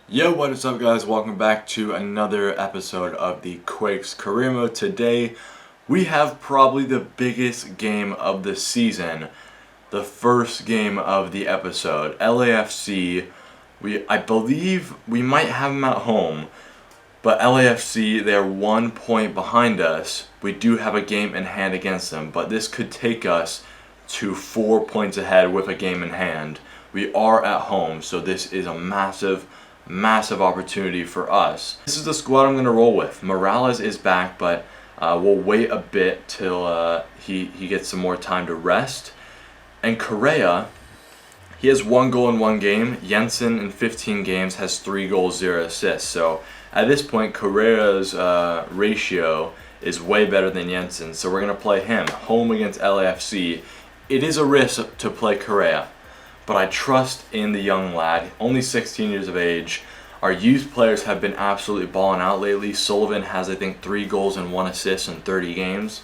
Yo, what is up guys? Welcome back to another episode of the Quakes Career Mode. Today we have probably the biggest game of the season. The first game of the episode. LAFC, I believe we might have them at home. But LAFC, they're 1 point behind us. We do have a game in hand against them, but this could take us to 4 points ahead with a game in hand. We are at home, so this is a massive opportunity for us. This is the squad I'm going to roll with. Morales is back, but we'll wait a bit till he gets some more time to rest. And Correa, he has 1 goal in 1 game. Jensen in 15 games has 3 goals, 0 assists. So at this point, Correa's ratio is way better than Jensen. So we're going to play him home against LAFC. It is a risk to play Correa, but I trust in the young lad, only 16 years of age. Our youth players have been absolutely balling out lately. Sullivan has, I think, 3 goals and 1 assist in 30 games.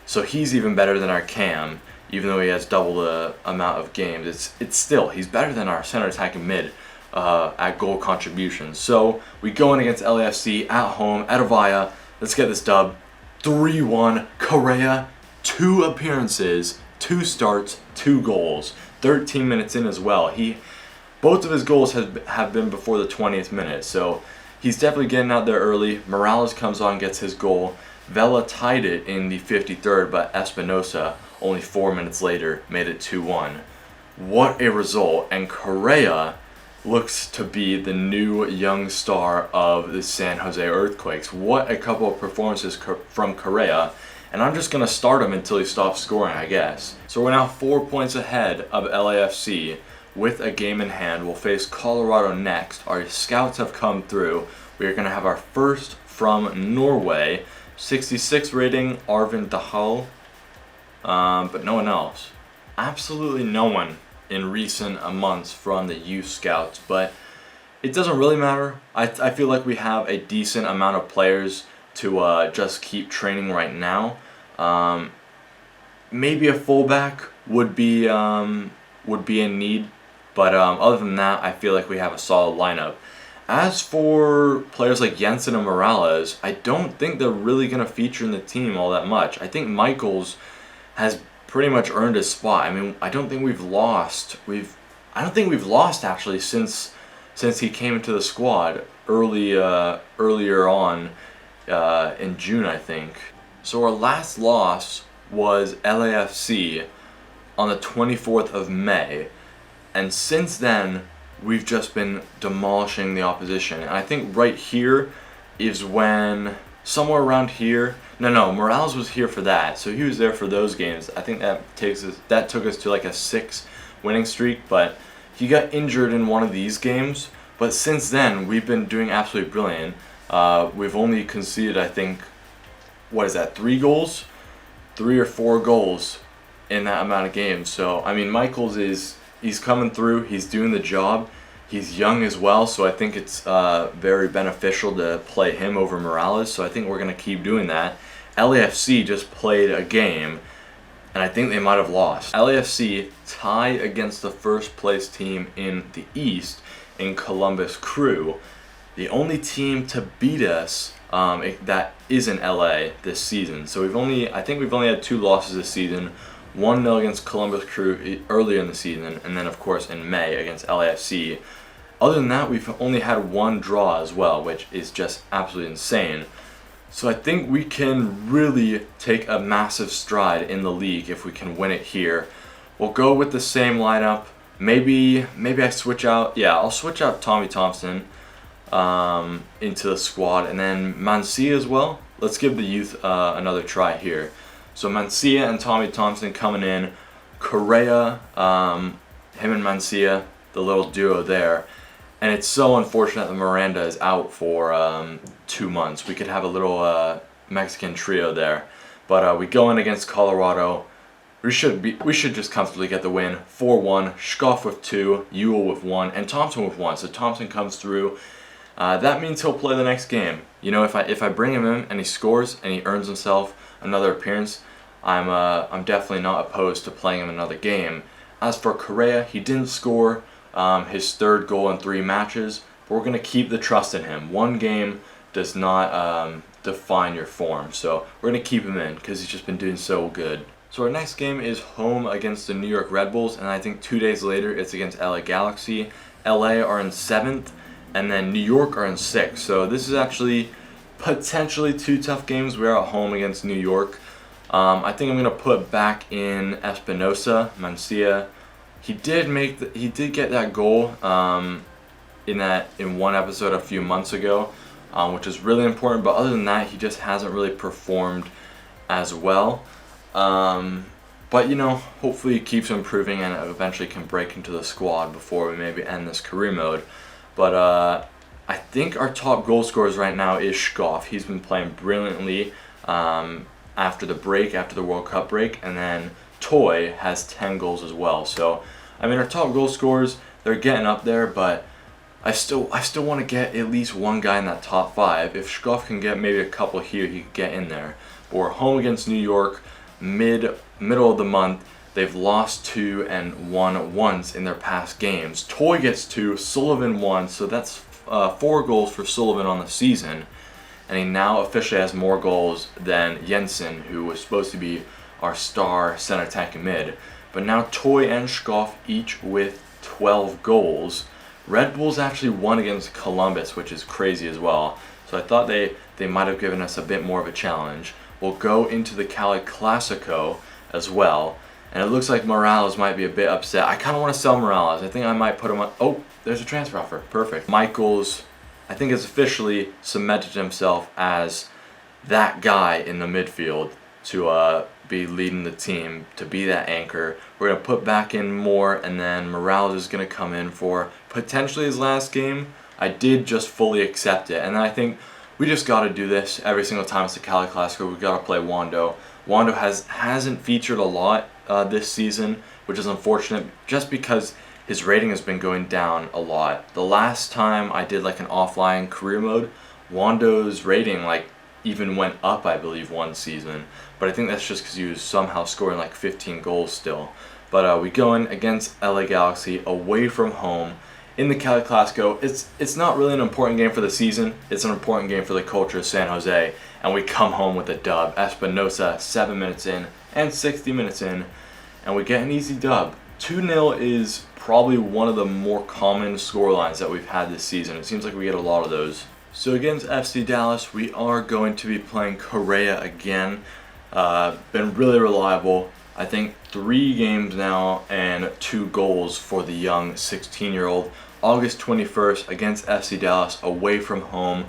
So he's even better than our Cam, even though he has double the amount of games. It's still, he's better than our center attacking mid at goal contributions. So we go in against LAFC at home, at Avaya. Let's get this dub. 3-1, Correa, 2 appearances, 2 starts, 2 goals. 13 minutes in as well. Both of his goals have been before the 20th minute, so he's definitely getting out there early. Morales comes on, gets his goal. Vela tied it in the 53rd, but Espinosa, only 4 minutes later, made it 2-1. What a result, and Correa looks to be the new young star of the San Jose Earthquakes. What a couple of performances from Correa. And I'm just going to start him until he stops scoring, I guess. So we're now 4 points ahead of LAFC with a game in hand. We'll face Colorado next. Our scouts have come through. We are going to have our first from Norway. 66 rating, Arvind Dahal. But no one else. Absolutely no one in recent months from the youth scouts. But it doesn't really matter. I feel like we have a decent amount of players to just keep training right now. Maybe a fullback would be in need, but other than that, I feel like we have a solid lineup. As for players like Jensen and Morales, I don't think they're really going to feature in the team all that much. I think Michaels has pretty much earned his spot. I mean, I don't think we've lost actually since he came into the squad earlier on. In June, I think. So our last loss was LAFC on the 24th of May, and since then we've just been demolishing the opposition. And I think right here is when, somewhere around here, no, Morales was here for that, so he was there for those games. I think that took us to like a 6 winning streak, but he got injured in one of these games. But since then we've been doing absolutely brilliant. We've only conceded, I think, 3 goals? 3 or 4 goals in that amount of games. So, I mean, Michaels he's coming through, he's doing the job. He's young as well, so I think it's very beneficial to play him over Morales. So I think we're going to keep doing that. LAFC just played a game, and I think they might have lost. LAFC tie against the first place team in the East in Columbus Crew. The only team to beat us that isn't LA this season. So I think we've only had 2 losses this season. 1-0 against Columbus Crew earlier in the season, and then of course in May against LAFC. Other than that, we've only had 1 draw as well, which is just absolutely insane. So I think we can really take a massive stride in the league if we can win it here. We'll go with the same lineup. Maybe I switch out. Yeah, I'll switch out Tommy Thompson into the squad, and then Mancia as well. Let's give the youth another try here. So Mancia and Tommy Thompson coming in. Correa, him and Mancia, the little duo there. And it's so unfortunate that Miranda is out for 2 months. We could have a little Mexican trio there. But we go in against Colorado. We should just comfortably get the win. 4-1. Schkoff with 2, Ewell with 1, and Thompson with 1. So Thompson comes through. That means he'll play the next game. You know, if I bring him in and he scores and he earns himself another appearance, I'm definitely not opposed to playing him another game. As for Correa, he didn't score his 3rd goal in 3 matches, but we're going to keep the trust in him. One game does not define your form, so we're going to keep him in because he's just been doing so good. So our next game is home against the New York Red Bulls, and I think 2 days later it's against LA Galaxy. LA are in 7th, and then New York are in 6th. So this is actually potentially 2 tough games. We're at home against New York. I think I'm going to put back in Espinosa, Mancia. He did get that goal in one episode a few months ago, which is really important. But other than that, he just hasn't really performed as well. But hopefully he keeps improving and eventually can break into the squad before we maybe end this career mode. But I think our top goal scorers right now is Shkoff. He's been playing brilliantly after the World Cup break, and then Toy has 10 goals as well. So our top goal scorers, they're getting up there, but I still want to get at least one guy in that top 5. If Shkoff can get maybe a couple here, he could get in there. But we're home against New York, middle of the month. They've lost 2 and won once in their past games. Toy gets 2, Sullivan 1, so that's 4 goals for Sullivan on the season. And he now officially has more goals than Jensen, who was supposed to be our star center attacking mid. But now Toy and Shkoff each with 12 goals. Red Bulls actually won against Columbus, which is crazy as well. So I thought they might have given us a bit more of a challenge. We'll go into the Cali Clasico as well. And it looks like Morales might be a bit upset. I kind of want to sell Morales. I think I might put him on... Oh, there's a transfer offer. Perfect. Michaels, I think, has officially cemented himself as that guy in the midfield to be leading the team, to be that anchor. We're going to put back in more, and then Morales is going to come in for potentially his last game. I did just fully accept it, and then I think we just got to do this every single time it's the Cali Clasico. We've got to play Wando. Wando hasn't featured a lot this season, which is unfortunate just because his rating has been going down a lot. The last time I did like an offline career mode, Wando's rating even went up, I believe, one season. But I think that's just because he was somehow scoring 15 goals still. But we go in against LA Galaxy away from home in the Cali Clasico. It's not really an important game for the season. It's an important game for the culture of San Jose. And we come home with a dub. Espinosa 7 minutes in and 60 minutes in. And we get an easy dub. 2-0 is probably one of the more common scorelines that we've had this season. It seems like we get a lot of those. So against FC Dallas, we are going to be playing Correa again. Been really reliable. I think 3 games now and 2 goals for the young 16-year-old. August 21st against FC Dallas away from home.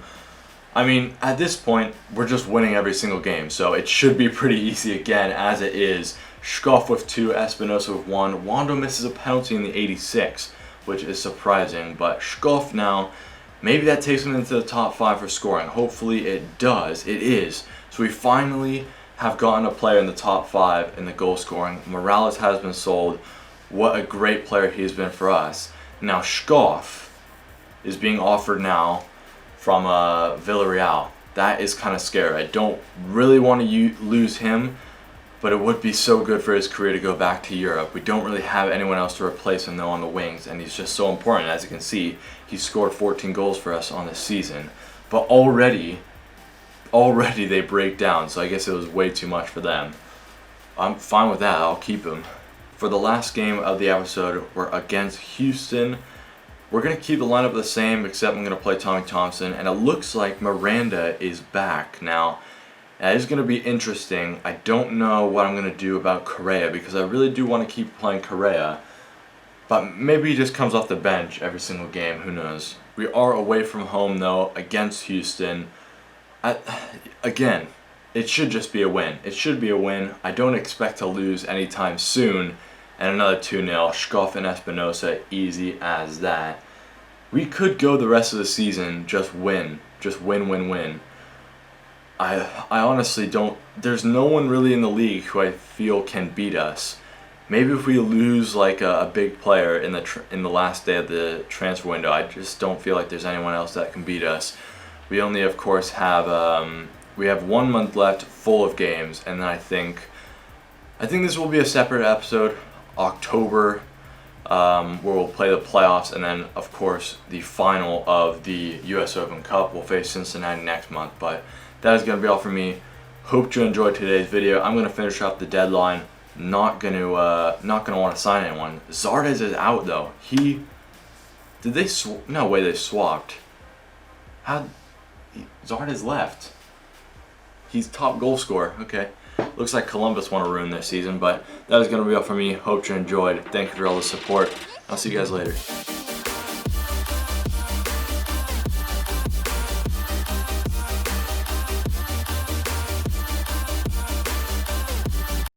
At this point, we're just winning every single game, so it should be pretty easy again, as it is. Shkoff with 2, Espinosa with 1. Wando misses a penalty in the 86th, which is surprising, but Shkoff now, maybe that takes him into the top 5 for scoring. Hopefully it does. It is. So we finally have gotten a player in the top 5 in the goal scoring. Morales has been sold. What a great player he has been for us. Now Shkoff is being offered now from Villarreal. That is kind of scary. I don't really want to lose him, but it would be so good for his career to go back to Europe. We don't really have anyone else to replace him though on the wings, and he's just so important. As you can see, he scored 14 goals for us on this season. But already they break down, so I guess it was way too much for them. I'm fine with that. I'll keep him. For the last game of the episode, we're against Houston. We're going to keep the lineup the same, except I'm going to play Tommy Thompson, and it looks like Miranda is back. Now, that is going to be interesting. I don't know what I'm going to do about Correa, because I really do want to keep playing Correa, but maybe he just comes off the bench every single game. Who knows? We are away from home, though, against Houston. Again, it should just be a win. It should be a win. I don't expect to lose anytime soon. And another 2-0. Shkoff and Espinosa, easy as that. We could go the rest of the season just win. Just win, win, win. I honestly don't... There's no one really in the league who I feel can beat us. Maybe if we lose a big player in the last day of the transfer window, I just don't feel like there's anyone else that can beat us. We only, of course, have we have 1 month left, full of games, and then I think this will be a separate episode. October where we'll play the playoffs, and then of course the final of the U.S. Open Cup. We'll face Cincinnati next month. But that is going to be all for me. Hope you enjoyed today's video. I'm going to finish up the deadline. Not gonna want to sign anyone. Zardes is out though. No way they swapped. Zardes left. He's top goal scorer. Okay. Looks like Columbus want to ruin their season, but that is going to be all for me. Hope you enjoyed. Thank you for all the support. I'll see you guys later.